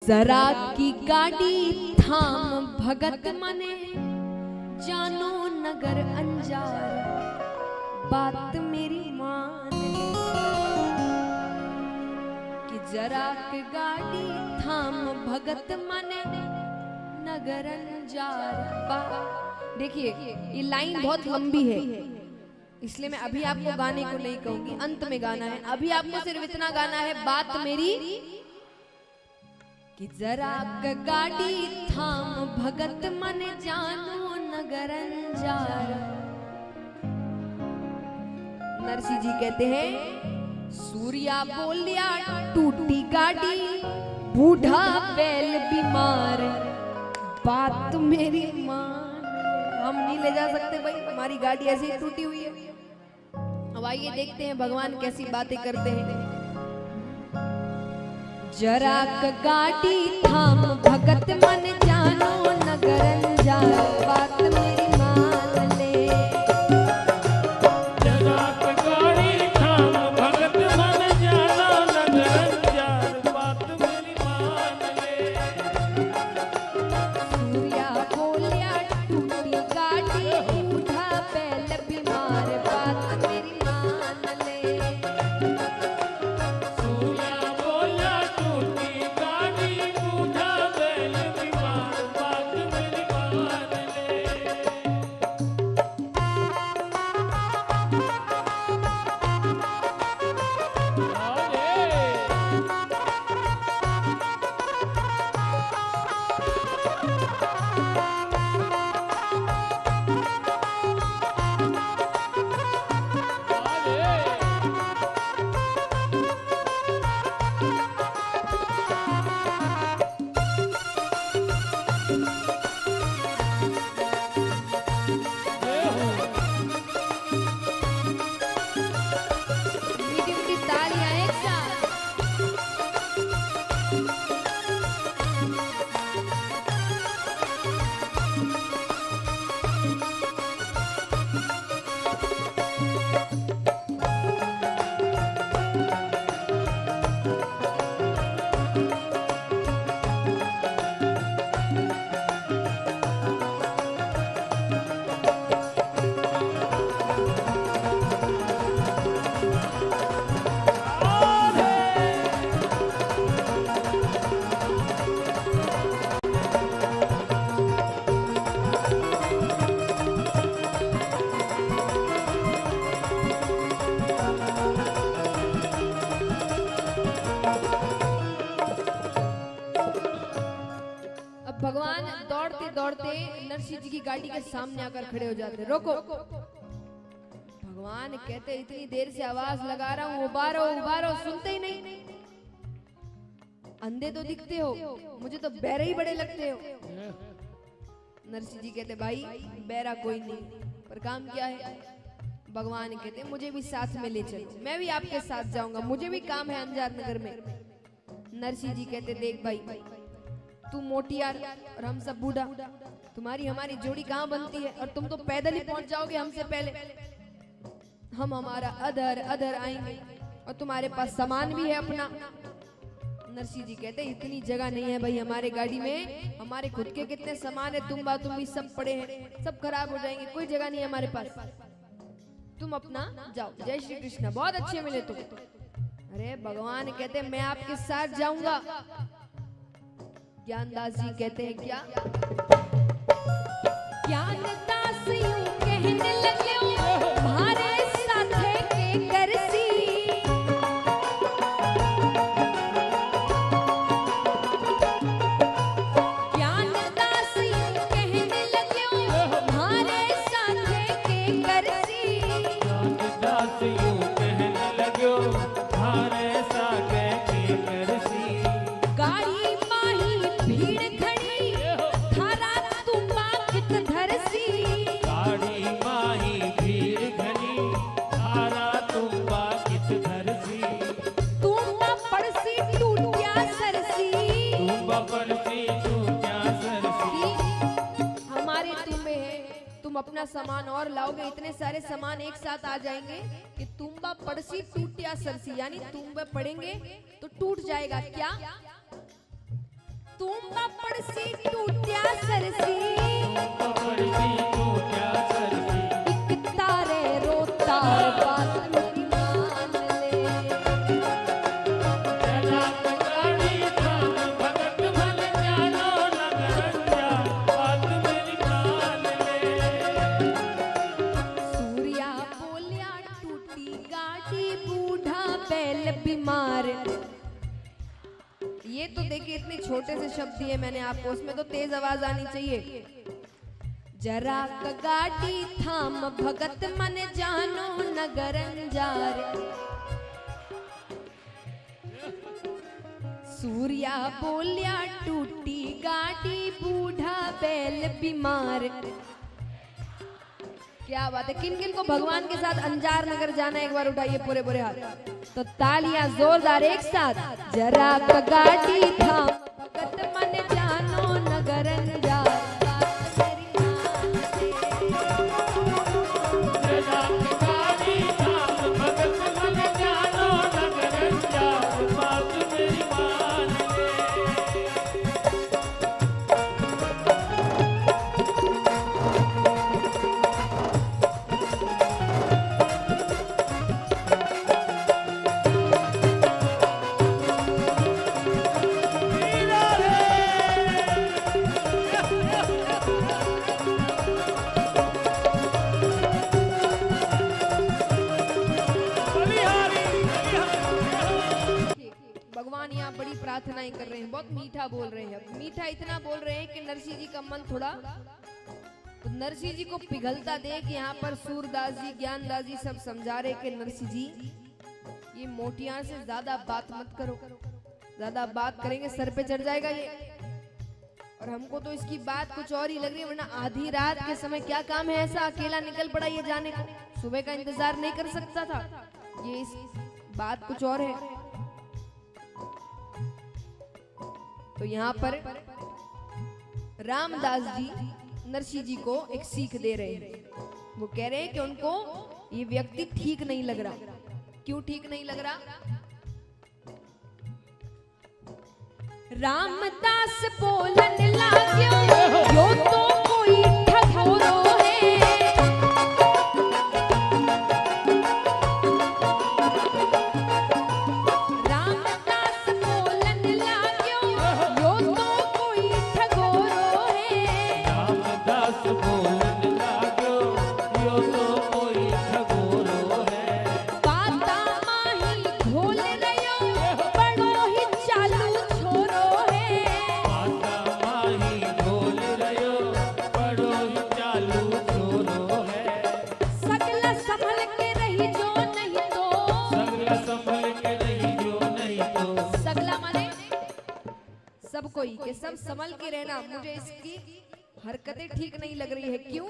जरा की गाड़ी थाम भगत मने जानो नगर अंजार बात मेरी मान कि जरा की गाड़ी थाम भगत मने नगर अंजार बात। देखिए ये लाइन बहुत लंबी है इसलिए मैं अभी आपको गाने को नहीं कहूंगी, अंत में गाना है। अभी आपको सिर्फ इतना गाना है बात मेरी कि जरा गाड़ी थाम भगत मन जानो नगर अंजार। नरसिंह जी कहते हैं सूर्या बोलिया टूटी गाड़ी बूढ़ा बैल बीमार बात मेरी मान। हम नहीं ले जा सकते भाई, हमारी गाड़ी ऐसे ही टूटी हुई है। अब आइए देखते हैं भगवान कैसी बातें करते हैं। जरा गाड़ी थाम भगत मन जानो नगर अंजार बात मेरी मान ले। जरा गाड़ी थाम भगत मन जानो नगर अंजार बात मेरी मान ले। सूर्या बोलिया टूटी गाड़ी बूढ़ा बैल बीमार बात मेरी मान ले। सूर्या बोला टूटी गाड़ी बूढ़ा बैल बीमार बात मेरी मान ले। मीठी मीठी तालियां एक साथ। अब भगवान दौड़ते दौड़ते नरसिंह जी की गाड़ी के सामने आकर खड़े हो जाते। रोको। भगवान कहते इतनी देर से आवाज लगा रहा हूँ उबारो उबारो, सुनते ही नहीं। अंधे तो दिखते हो, मुझे तो बहरे ही बड़े लगते हो। नरसिंह जी कहते भाई बहरा कोई नहीं, पर काम क्या है। भगवान कहते मुझे भी साथ में ले चलो, मैं भी आपके साथ जाऊंगा, मुझे भी काम है अंजार नगर में। नरसिंह जी कहते देख भाई तू मोटियार और हम सब बूढ़ा, तुम्हारी हमारी जोड़ी कहाँ बनती है, और तुम तो पैदल ही पहुंच जाओगे हमसे पहले। हम हमारा अधर अधर आएंगे और तुम्हारे पास सामान भी है अपना। नरसिंह जी कहते इतनी जगह नहीं है भाई हमारे गाड़ी में, हमारे खुद के कितने सामान है, तुम भी सब पड़े हैं, सब खराब हो जाएंगे, कोई जगह नहीं है हमारे पास, तुम अपना जाओ। जय श्री कृष्ण, बहुत अच्छे मिले तुम। अरे भगवान कहते मैं आपके साथ जाऊंगा। ज्ञानदास जी कहते हैं क्या ज्ञानदास यूं कहने लगे हमारे साथ के करसी। ज्ञानदास यूं कहने लगे हमारे साथ के करसी। ज्ञानदास यूं कहने लग्यो थारे सागे की करसी। गाड़ी माही भीड़ खड़ी थारा तुम्बा कित धरसी। गाड़ी माही भीड़ घनी थारा तुम्बा कित धरसी। तुम्बा पड़सी टूटिया सरसी। तुम्बा पड़सी टूटिया सरसी। हमारे तुम्बे हैं, तुम अपना सामान और लाओगे, इतने सारे सामान एक साथ आ जाएंगे कि तुम्बा पड़सी टूटिया सरसी, यानी तुम्बे पड़ेंगे तो टूट जाएगा। क्या तुम पापड़ सी टूटिया सरसी पकड़ती टूटिया सरसी एक तारे रोता बात मेरी मान ले जरा गाड़ी थाम भगत मन जानो नगरंजा बात मेरी मान ले सूर्या बोलिया टूटी गाड़ी बूढ़ा बैल बीमार। ये तो देखिए इतने छोटे से शब्द दिए मैंने आपको, उसमें तो तेज आवाज आनी चाहिए। जरा गाड़ी थाम भगत मन जानो नगर अंजार। सूर्या बोलिया टूटी गाड़ी बूढ़ा बैल बीमार। क्या बात है। किन किन को भगवान के साथ अंजार नगर जाना है, एक बार उठाइए पूरे पूरे हाथ। तो तालियां जोरदार एक साथ। जरा गाड़ी थाम भगत मन जानो नगर अंजार। जरा गाड़ी थाम भगत मन जानो नगरंजा बात मेरी मान ले भगवान यहाँ बड़ी प्रार्थनाएं कर रहे हैं, बहुत मीठा बोल रहे हैं। मीठा इतना बोल रहे हैं कि नरसिंह जी का मन थोड़ा, तो नरसिंह जी को पिघलता देख यहाँ पर सूरदास जी, ज्ञानदास जी सब समझा रहे कि नरसिंह जी ये मोटियां से ज्यादा बात मत करो, ज्यादा बात करेंगे सर पे चढ़ जाएगा ये। और हमको तो इसकी बात कुछ और ही लग रही है, वरना आधी रात के समय क्या काम है ऐसा अकेला निकल पड़ा ये जाने को, सुबह का इंतजार नहीं कर सकता था ये। इस बात कुछ और है। तो यहाँ पर रामदास जी नरसिंह जी को एक सीख दे रहे हैं। वो कह रहे हैं कि उनको ये व्यक्ति ठीक नहीं लग रहा। क्यों ठीक नहीं लग रहा? रामदास बोलन लाग्यो यो तो कोई ठगोरो है। रामदास बोलन लाग्यो यो तो कोई ठगोरो है। रामदास बोलन लाग्यो यो तो कोई ठगोरो है। बाता माही घोल रयो बड़ो ही चालू छोरो है। माता माही ढोल रयो बड़ो ही चालू छोरो है। सगला संभल के रही जो नहीं तो। सगला संभल के रही जो नहीं तो। सगला माने सब कोई के सब संभल के रहना। मुझे इसकी हरकतें ठीक नहीं लग रही है। क्यों?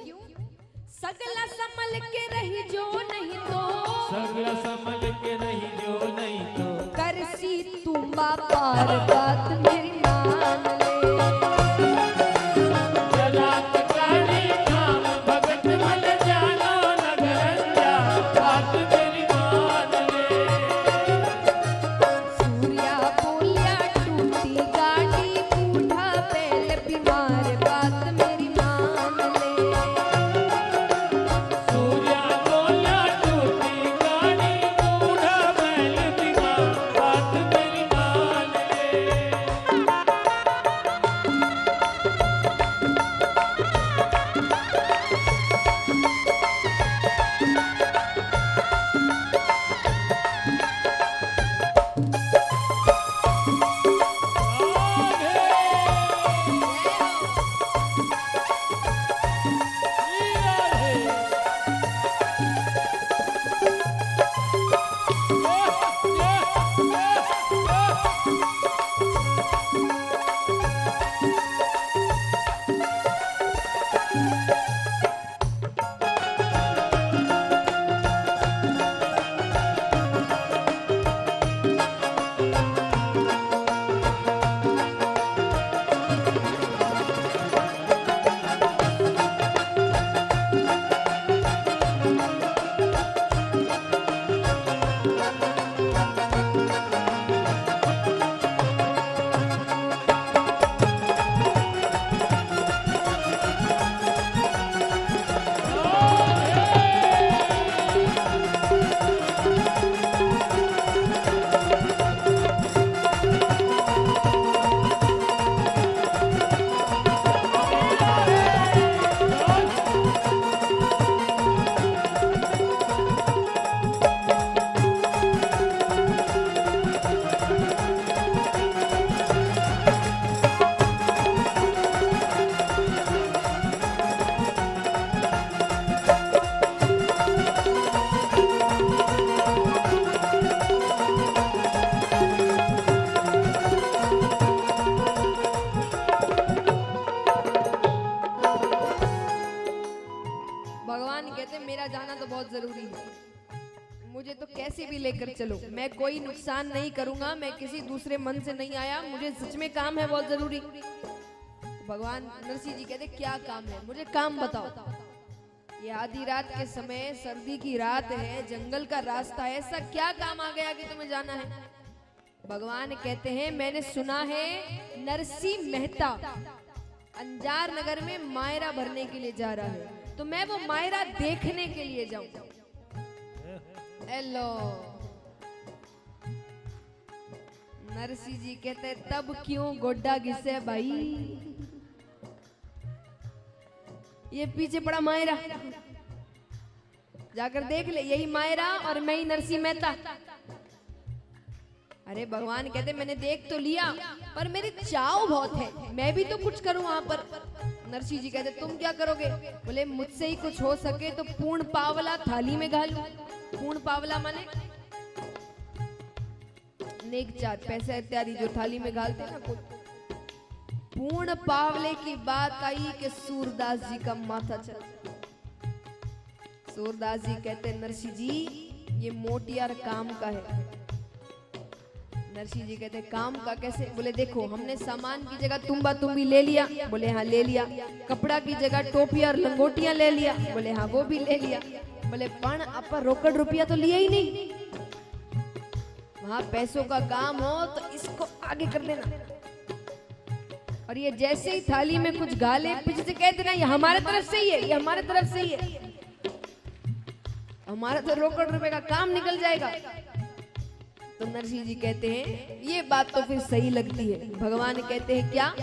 सगला संभल के रही जो नहीं तो। सगला संभल के रही जो नहीं तो। करसी तुम पार बात मेरी मान ले। जरा गाड़ी थाम भगत मन जानो नगरंजा बात मेरी मान ले। सूर्या बोलिया टूटी गाड़ी बूढ़ा बैल बीमार बात मेरी मान ले। सूर्या बोला टूटी गाड़ी बूढ़ा बैल बीमार बात मेरी मान ले। कैसे भी लेकर चलो, मैं कोई नुकसान नहीं करूंगा, मैं किसी दूसरे मन से नहीं आया, मुझे सच में काम है बहुत जरूरी। तो भगवान नरसिंह जी कहते क्या काम है, मुझे काम बताओ। ये आधी रात के समय, सर्दी की रात है, जंगल का रास्ता है, ऐसा क्या काम आ गया कि तुम्हें जाना है? भगवान कहते हैं मैंने सुना है नरसिंह मेहता अंजार नगर में मायरा भरने के लिए जा रहा है, तो मैं वो मायरा देखने के लिए जाऊं। हेलो नरसिंह जी कहते तब क्यों गोड्डा घिसे भाई, ये पीछे पड़ा मायरा, जाकर देख ले, यही मायरा और मैं ही नरसिंह मेहता। अरे भगवान कहते मैंने देख तो लिया पर मेरी चाव बहुत है, मैं भी तो कुछ करूं वहां पर। नरसिंह जी कहते तुम क्या करोगे? बोले मुझसे ही कुछ हो सके तो पूर्ण पावला थाली में घालूं। पूर्ण पावला माने नेक चार पैसे इत्यादि जो थाली में घालते ना कुछ। पूर्ण पावले की बात आई कि सूरदास जी का माथा चल। सूरदास जी कहते नरसिंह जी ये मोटियार काम का है। नरसिंह जी कहते काम का कैसे? बोले देखो हमने सामान की जगह तुम्बा तुम्बी ले लिया। बोले हाँ ले लिया। कपड़ा की जगह टोपी और लंगोटियां ले लिया। बोले हाँ वो भी ले लिया। बोले पण अपन रोकड़ रुपया तो लिया ही नहीं। वहां पैसों का काम हो तो इसको आगे कर देना। और ये जैसे ही थाली में कुछ गाले पीछे से कह देना ये हमारे तरफ से ही है, ये हमारे तरफ से ही है, हमारा तो रोकड़ रुपए का काम निकल जाएगा। तो नरसिंह जी कहते हैं ये बात तो फिर सही लगती है। भगवान कहते हैं क्या?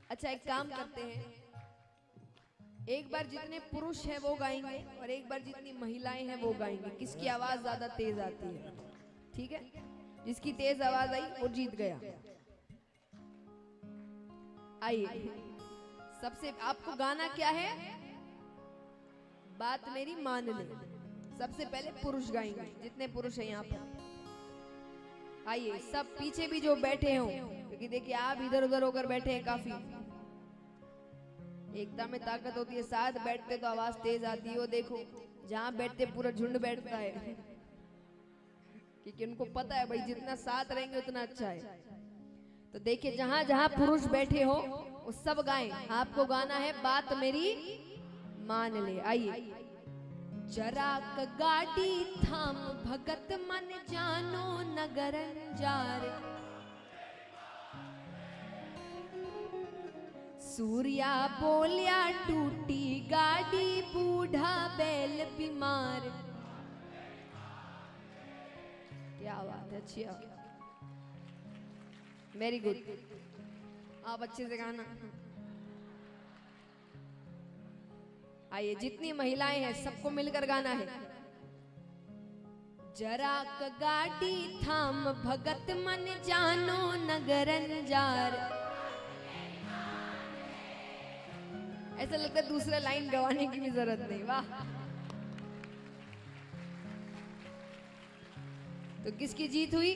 अच्छा एक काम करते हैं, एक बार जितने पुरुष हैं वो गाएंगे और एक बार जितनी महिलाएं हैं वो गाएंगे। किसकी आवाज ज्यादा तेज आती है? ठीक है, जिसकी तेज आवाज आई वो जीत गया। आइए सबसे आपको गाना क्या है? बात मेरी मान ले। सबसे पहले पुरुष गाएंगे, जितने पुरुष हैं यहाँ पर। आइए सब पीछे भी जो बैठे हो, क्योंकि देखिए आप इधर उधर होकर बैठे हैं काफी। एकता में ताकत होती है, साथ बैठते तो आवाज तेज आती है। वो देखो जहां बैठते पूरा झुंड बैठता है, क्योंकि उनको पता है भाई जितना साथ रहेंगे उतना अच्छा है। तो देखिए जहां जहां पुरुष बैठे हो वो सब गाएं। आपको गाना है बात मेरी मान ले। आइए जरा गाड़ी थाम भगत मन जानो नगर जार। सूर्या बोलिया टूटी गाड़ी बूढ़ा बैल बीमार। क्या बात है, अच्छी वेरी गुड। आप अच्छे से गाना। आइए जितनी महिलाएं हैं सबको मिलकर गाना है। जरा गाड़ी थाम भगत मन जानो नगरन जार। ऐसा लगता है दूसरा लाइन गवाने की भी जरूरत नहीं। वाह। तो किसकी जीत हुई?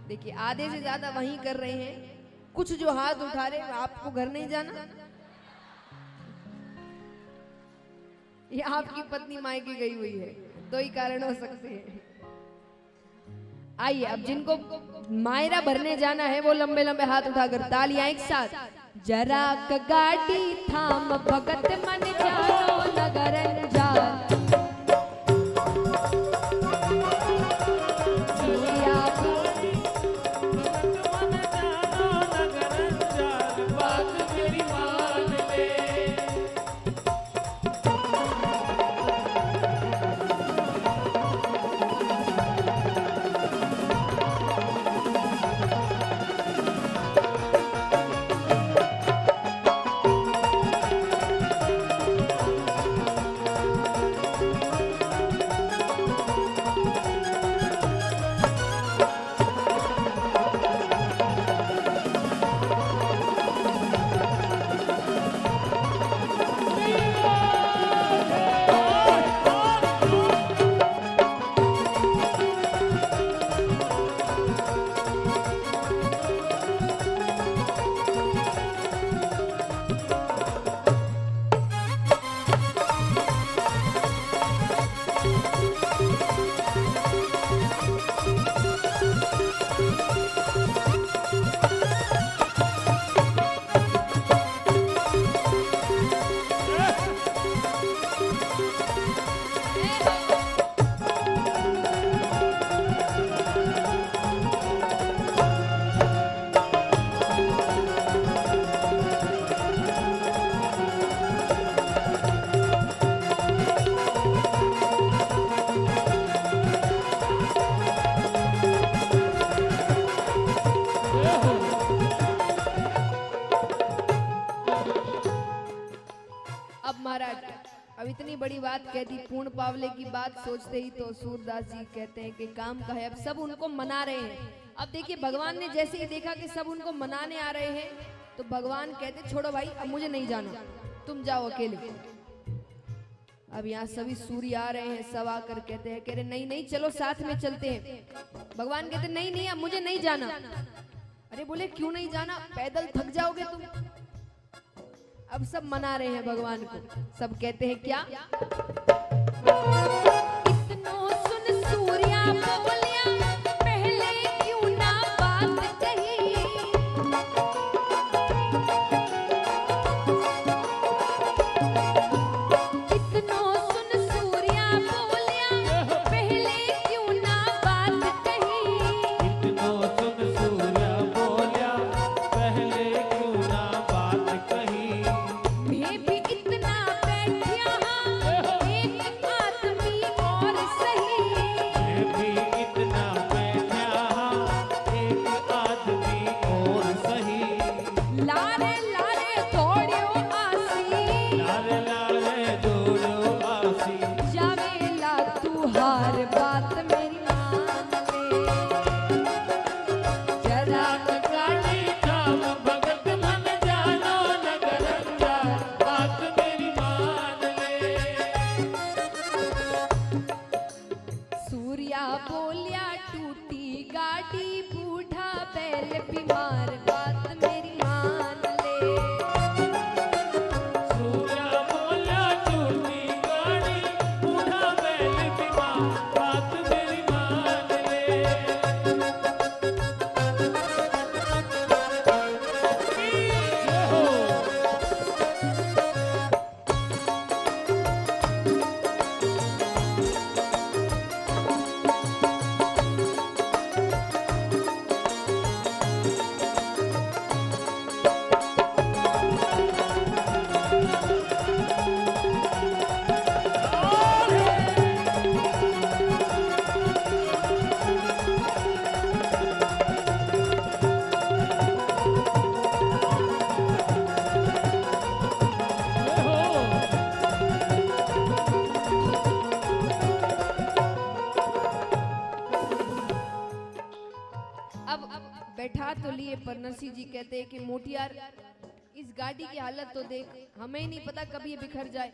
देखिए आधे से ज्यादा वहीं कर रहे हैं, कुछ जो हाथ उठा रहे हैं आपको घर नहीं जाना। ये आपकी पत्नी मायके गई हुई है, दो ही कारण हो सकते हैं। आइए अब जिनको मायरा भरने जाना है वो लंबे लंबे हाथ उठाकर तालियां एक साथ। जरा गाड़ी थाम भगत मन जानो नगरन जार। अब महाराज अब इतनी बड़ी बात कह दी, पूर्ण पावले की बात सोचते ही तो सूरदास जी कहते हैं कि काम का है। अब सब उनको मना रहे हैं। अब देखिए भगवान ने जैसे ही देखा कि सब उनको मनाने आ रहे हैं तो भगवान कहते छोड़ो भाई, अब मुझे नहीं जाना, तुम जाओ अकेले। अब यहाँ सभी सूर्य आ रहे हैं, सब आकर कहते हैं, कह रहे नहीं नहीं चलो साथ में चलते हैं। भगवान कहते नहीं नहीं अब मुझे नहीं जाना। अरे बोले क्यों नहीं जाना, पैदल थक जाओगे तुम। अब सब मना रहे हैं भगवान को। सब कहते हैं क्या, इतनो सुन सूर्या बोलिया, पहले क्यों ना बात कही। इतनो सुन सूर्या बोलिया, पहले क्यों ना बात कही। इतनो सुन सूर्या बोलिया, पहले क्यों ना बात कही। मैं भी इतना बैठिया हाँ, एक आदमी और सही। मैं भी इतना बैठा एक आदमी और सही। लारे लारे दौड़ियो आसी, लारे लारे दौड़ो आसी। जावेला तू हार बात मेरी मान ले। जरा गाड़ी थाम भगत मन जानो नगर अंजार, बात मेरी मान ले। सूर्या बोलिया टूटी गाड़ी, बूढ़ा बैल बीमार बात मेरी मान ले। सूर्या बोला टूटी गाड़ी, बूढ़ा बैल बीमार, बात मेरी मान ले। अब बैठा तो लिए, पर नरसिंह जी कहते हैं कि मोटियार इस गाड़ी की हालत तो देख, हमें ही नहीं पता कब ये बिखर जाए।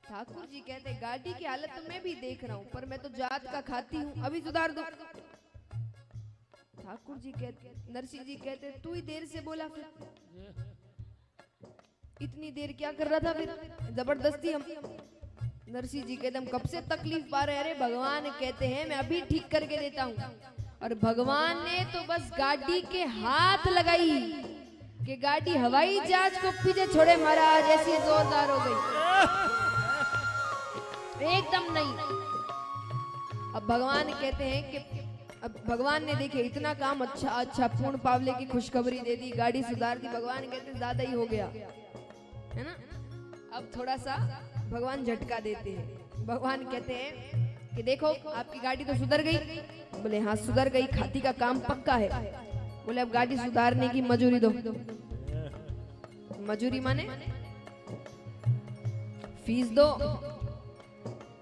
ठाकुर जी कहते हैं गाड़ी की हालत तो मैं भी देख रहा हूँ, पर मैं तो जात का खाती हूँ, अभी सुधार दो। ठाकुर जी कहते, नरसिंह जी कहते तू ही देर से बोला, फिर इतनी देर क्या कर रहा था फिर जबरदस्ती हम। नरसिंह जी कहते हम कब से तकलीफ पा रहे हैं। अरे भगवान कहते हैं मैं अभी ठीक करके देता हूँ। और भगवान ने तो बस गाड़ी के हाथ लगाई कि गाड़ी हवाई जहाज को पीछे छोड़े महाराज, ऐसी जोरदार हो गई एकदम नहीं। अब भगवान कहते हैं कि अब भगवान ने देखे इतना काम अच्छा अच्छा पूर्ण पावले की खुशखबरी दे दी, गाड़ी सुधार दी। भगवान कहते ज्यादा ही हो गया है ना, अब थोड़ा सा भगवान झटका देते हैं। भगवान कहते हैं कि देखो आपकी गाड़ी तो सुधर गई। बोले हाँ सुधर गई, खाती का काम पक्का है। बोले अब गाड़ी सुधारने की मजूरी दो। मजूरी माने फीस दो।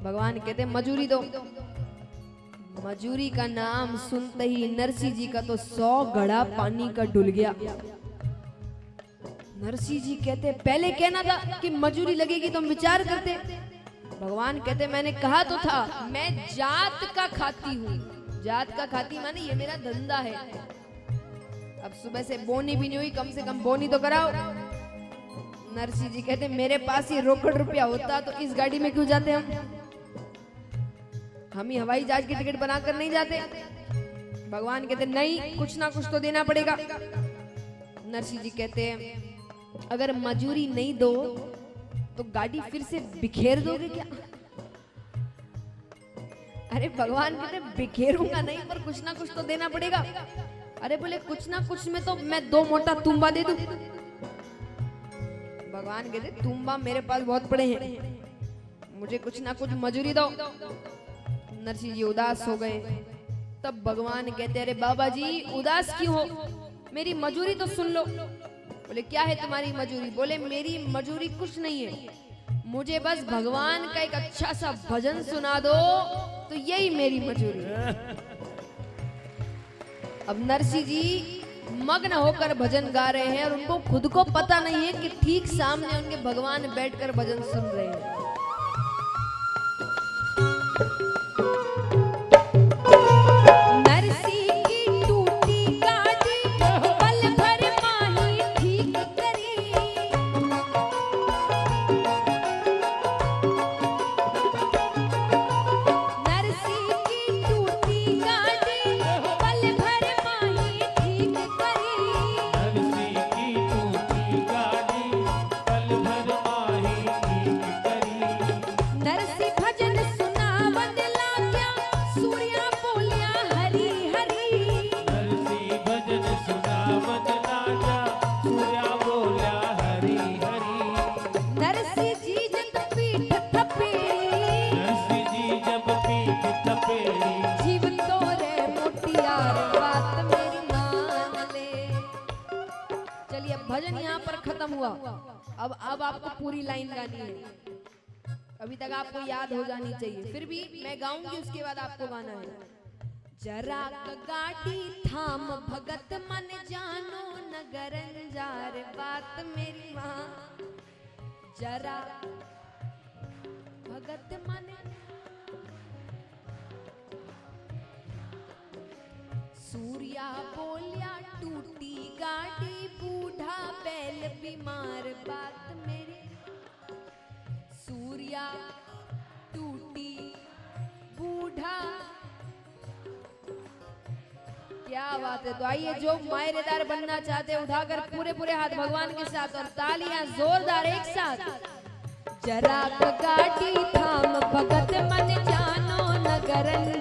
भगवान कहते मजूरी दो। मजूरी का नाम सुनते ही नरसिंह जी का तो 100 घड़ा पानी का डुल गया। नरसिंह जी कहते पहले कहना था कि मजूरी लगेगी तो हम विचार करते। भगवान कहते मैंने कहा तो था मैं जात का खाती हूँ। जात का खाती माने ये मेरा धंधा है। अब सुबह से बोनी भी नहीं हुई, कम से कम बोनी तो कराओ। नरसिंह जी कहते मेरे पास ये रोकड़ रुपया होता तो इस गाड़ी में क्यों जाते हम ही हवाई जहाज की टिकट बनाकर नहीं जाते। भगवान कहते नहीं कुछ ना कुछ तो देना पड़ेगा। नरसिंह जी कहते अगर मजूरी नहीं दो तो गाड़ी फिर से बिखेर दोगे क्या? अरे भगवान कहते बिखेरूंगा नहीं, पर कुछ ना कुछ तो देना पड़ेगा। अरे बोले कुछ ना कुछ में तो मैं 2 मोटा तुम्बा दे दूं। भगवान कहते तुम्बा मेरे पास बहुत पड़े हैं, मुझे कुछ ना कुछ मजूरी दो। नरसिंह जी उदास हो गए। तब भगवान कहते अरे बाबा जी उदास क्यों हो, मेरी मजूरी तो सुन लो। बोले क्या है तुम्हारी मजूरी? बोले मेरी मजूरी कुछ नहीं है, मुझे बस भगवान का एक अच्छा सा भजन सुना दो, तो यही मेरी मजूरी। अब नरसिंह जी मग्न होकर भजन गा रहे हैं और उनको खुद को पता नहीं है कि ठीक सामने उनके भगवान बैठकर भजन सुन रहे हैं। भजन यहाँ पर खत्म हुआ। अब आपको पूरी लाइन गानी है, अभी तक आपको याद हो जानी चाहिए, फिर भी मैं गाऊंगी उसके बाद आपको गाना है। जरा गाड़ी थाम भगत मन जानो नगरन जार बात मेरी माँ। जरा भगत मन सूर्या बोलिया टूटी गाड़ी बूढ़ा बैल बीमार बात मेरी। सूर्या टूटी बूढ़ा, क्या बात है। तो आइए जो मायरेदार बनना चाहते हैं उठाकर पूरे हाथ भगवान के साथ और तालियां जोरदार एक साथ। जरा गाड़ी थाम भगत मन जानो नगरन